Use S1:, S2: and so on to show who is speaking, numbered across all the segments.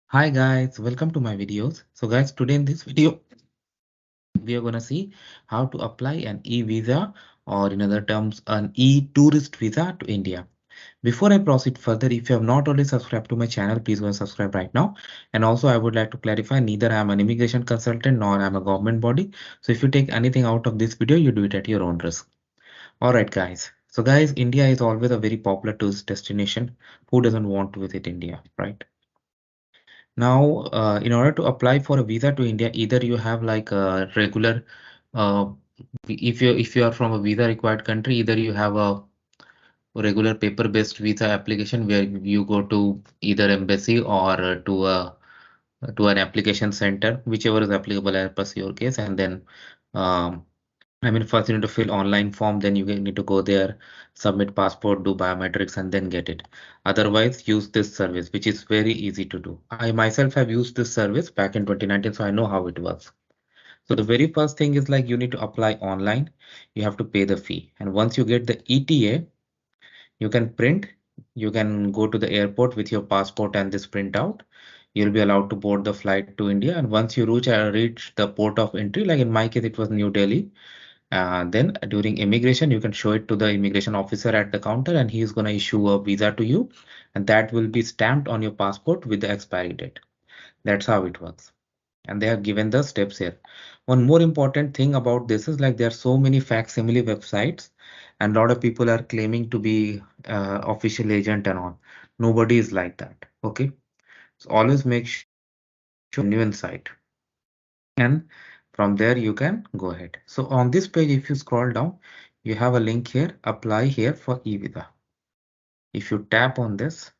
S1: Hi guys, welcome to my videos. So guys, today in this video, we are gonna see how to apply an e-visa or in other terms, an e-tourist visa to India. Before I proceed further, if you have not already subscribed to my channel, please go and subscribe right now. And also I would like to clarify, neither I am an immigration consultant nor I am a government body. So if you take anything out of this video, you do it at your own risk. Alright guys. So guys, India is always a very popular tourist destination. Who doesn't want to visit India, right? Now, in order to apply for a visa to India, either you have like a regular, uh, if you are from a visa required country, either you have a regular paper-based visa application where you go to either embassy or to an application center, whichever is applicable as per your case, and then um, I mean, first you need to fill online form, then you need to go there, submit passport, do biometrics, and then get it. Otherwise, use this service, which is very easy to do. I myself have used this service back in 2019, so I know how it works. So the very first thing is like you need to apply online. You have to pay the fee. And once you get the ETA, you can print, you can go to the airport with your passport and this printout. You'll be allowed to board the flight to India. And once you reach the port of entry, like in my case, it was New Delhi. Then during immigration, you can show it to the immigration officer at the counter and he is going to issue a visa to you. And that will be stamped on your passport with the expiry date. That's how it works. And they have given the steps here. One more important thing about this is like there are so many facsimile websites and a lot of people are claiming to be official agent and all. Nobody is like that. Okay. So always make sure genuine site. And from there you can go ahead. So on this page, if you scroll down, you have a link here, apply here for e-visa. If you tap on this,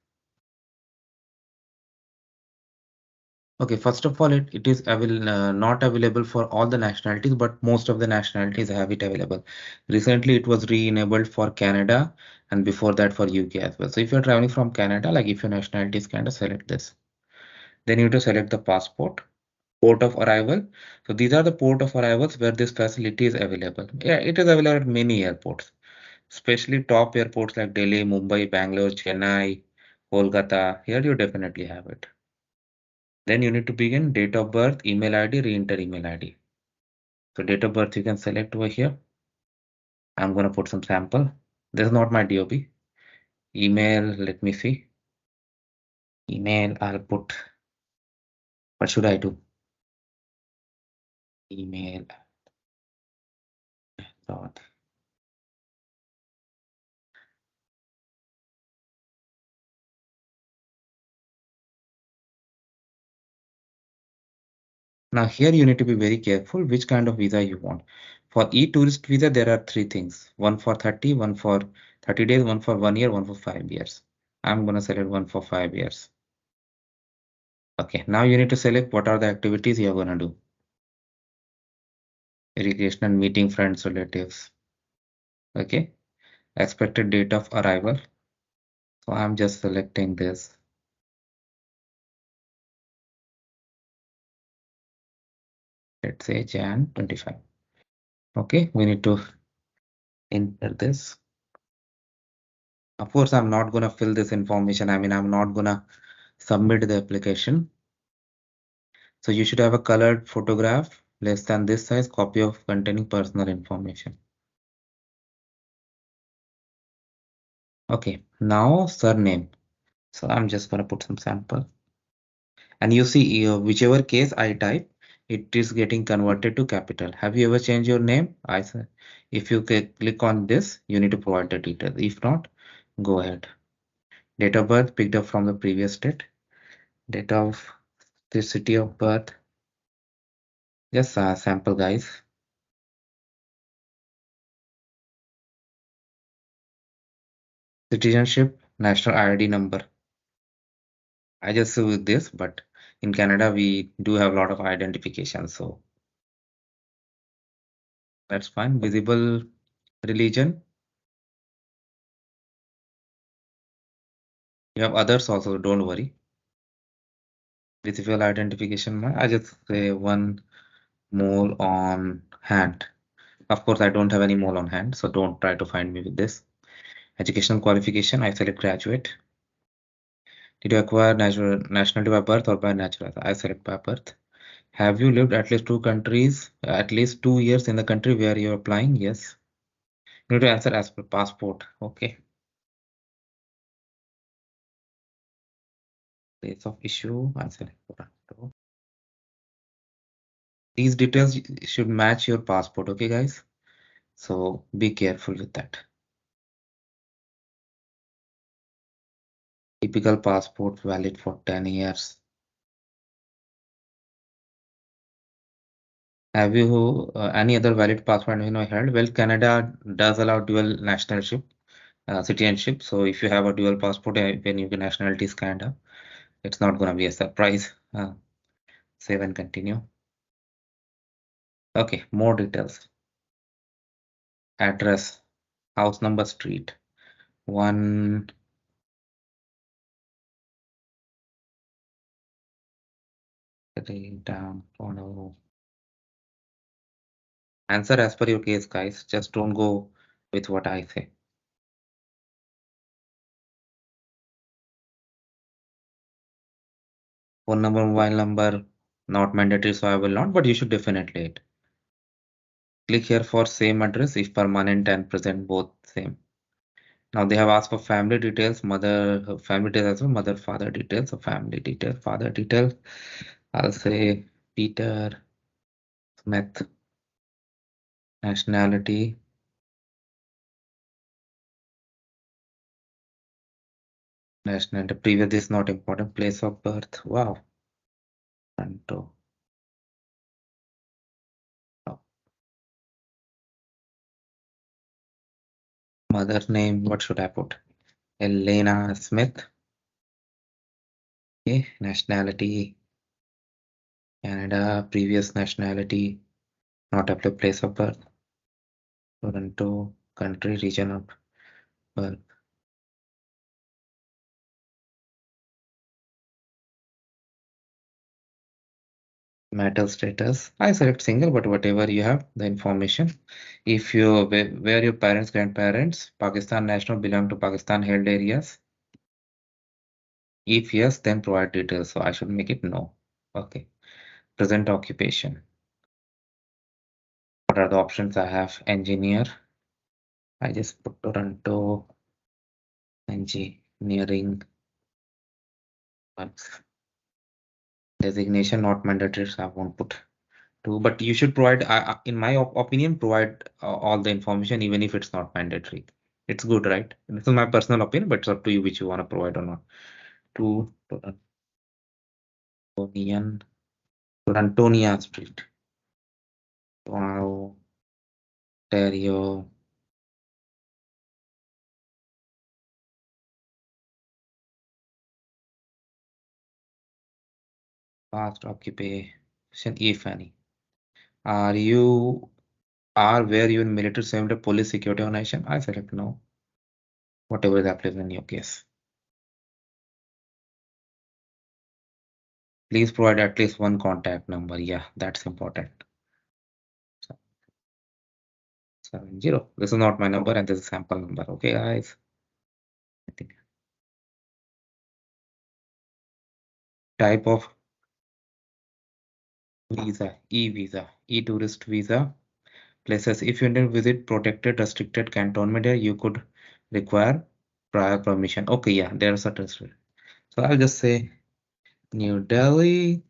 S1: okay, first of all, it is not available for all the nationalities, but most of the nationalities have it available. Recently, it was re-enabled for Canada and before that for UK as well. So if you're traveling from Canada, like if your nationality is Canada, select this. Then you have to select the passport. Port of arrival. So these are the port of arrivals where this facility is available. Yeah, it is available at many airports, especially top airports like Delhi, Mumbai, Bangalore, Chennai, Kolkata. Here you definitely have it. Then you need to begin date of birth, email ID, re-enter email ID. So date of birth you can select over here. I'm going to put some sample. This is not my DOB. Email, let me see. Email, I'll put, what should I do? Email dot. Now here you need to be very careful which kind of visa you want. For e-tourist visa, there are three things. One for 30, one for 30 days, one for 1 year, one for 5 years. I'm going to select one for 5 years. Okay, now you need to select what are the activities you're going to do. Recreational, meeting friends, relatives. Okay, expected date of arrival. So I'm just selecting this. Let's say Jan 25. Okay, we need to enter this. Of course, I'm not going to fill this information. I mean, I'm not going to submit the application. So you should have a colored photograph less than this size copy of containing personal information. Okay, now surname. So I'm just going to put some sample. And you see, whichever case I type, it is getting converted to capital. Have you ever changed your name? I said, if you click on this, you need to provide the details. If not, go ahead. Date of birth picked up from the previous date. Date of the city of birth. Just sample, guys. Citizenship, national ID number. I just with this, but in Canada we do have a lot of identification, so that's fine. Visible religion. You have others also, don't worry. Visible identification. I just say one mole on hand. Of course, I don't have any mole on hand, so don't try to find me with this. Educational qualification, I select graduate. Did you acquire nationality by birth or by natural? I select by birth. Have you lived at least at least 2 years in the country where you're applying? Yes. You need to answer as per passport. Okay. Place of issue. I select Toronto. These details should match your passport. Okay, guys. So be careful with that. Typical passport valid for 10 years. Have you any other valid passport held? Well, Canada does allow dual nationalship, citizenship. So if you have a dual passport, when you get nationality is Canada, it's not going to be a surprise. Save and continue. Okay, more details. Address, house number, street. One. Down. Oh no. Answer as per your case, guys. Just don't go with what I say. Phone number, mobile number, not mandatory, so I will not, but you should definitely it. Click here for same address if permanent and present both same. Now they have asked for family details, family details as well, mother, father details, so family detail, father details. I'll say Peter Smith, nationality, previous is not important, place of birth. Wow. Toronto. Oh. Mother's name, what should I put? Elena Smith. Okay, nationality, Canada, previous nationality, not apply, place of birth. Toronto, country, region of birth. Marital status. I select single, but whatever you have, the information. If you where your parents, grandparents, Pakistan national, belong to Pakistan held areas. If yes, then provide details. So I should make it no. Okay. Present occupation. What are the options I have? Engineer. I just put Toronto engineering. Designation not mandatory, so I won't put two. But you should provide, in my opinion, provide all the information, even if it's not mandatory. It's good, right? This is my personal opinion, but it's up to you which you want to provide or not. To Antonia Street, Toronto, Ontario. Past occupation, if any. Are you where you in military, civil, police, security organization? I select no. Whatever is applicable in your case. Please provide at least one contact number. Yeah, that's important. 70. This is not my number and this is sample number. Okay, guys. I think type of visa, e-visa, e-tourist visa. Places, if you intend to visit protected, restricted cantonment area, you could require prior permission. Okay, yeah, there are certain. So I'll just say New Delhi.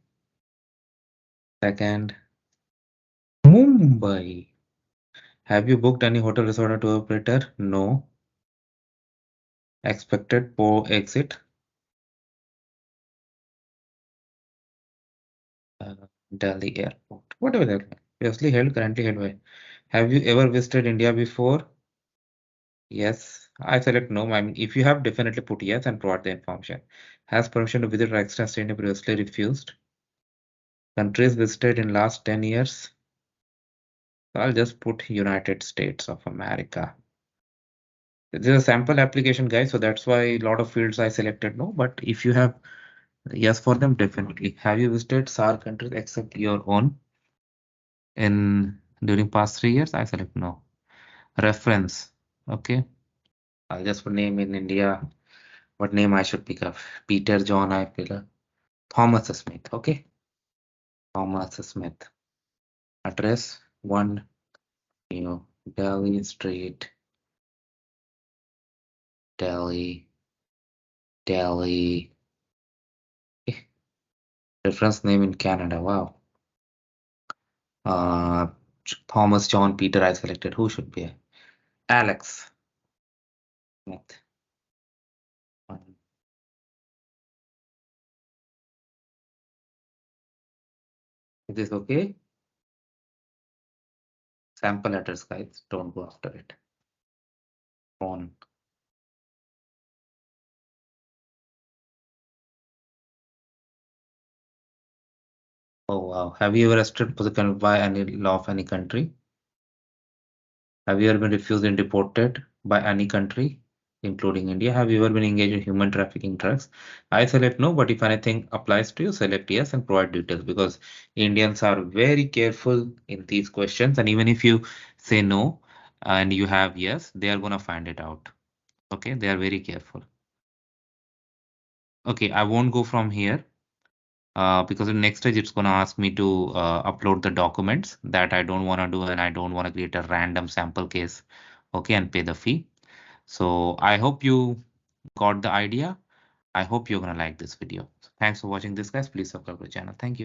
S1: Second, Mumbai. Have you booked any hotel, resort, or tour operator? No. Expected po exit. Delhi airport. Whatever that. Previously held, currently held by. Have you ever visited India before? Yes. I select no. I mean, if you have, definitely put yes and provide the information. Has permission to visit or extra stay previously refused? Countries visited in last 10 years. So I'll just put United States of America. This is a sample application, guys, so that's why a lot of fields I selected no. But if you have yes for them, definitely. Have you visited SAARC countries except your own in during past 3 years? I select no. Reference. Okay. I'll just put name in India. What name I should pick up? Peter, John, I pick up. Thomas Smith. Okay. Thomas Smith. Address 1 New Delhi Street, Delhi, Delhi. Eh, Reference name in Canada. Wow. Uh, Thomas, John, Peter. I selected. Who should be? Alex Smith. Is this okay? Sample letters, guys. Don't go after it. Phone. Oh wow. Have you ever arrested by any law of any country? Have you ever been refused and deported by any country, including India? Have you ever been engaged in human trafficking drugs? I select no, but if anything applies to you, select yes and provide details because Indians are very careful in these questions. And even if you say no and you have yes, they are gonna find it out. Okay, they are very careful. Okay, I won't go from here. Because in next stage it's going to ask me to upload the documents that I don't want to do and I don't want to create a random sample case, okay, and pay the fee. So I hope you got the idea. I hope you're going to like this video. Thanks for watching this, guys. Please subscribe to the channel. Thank you.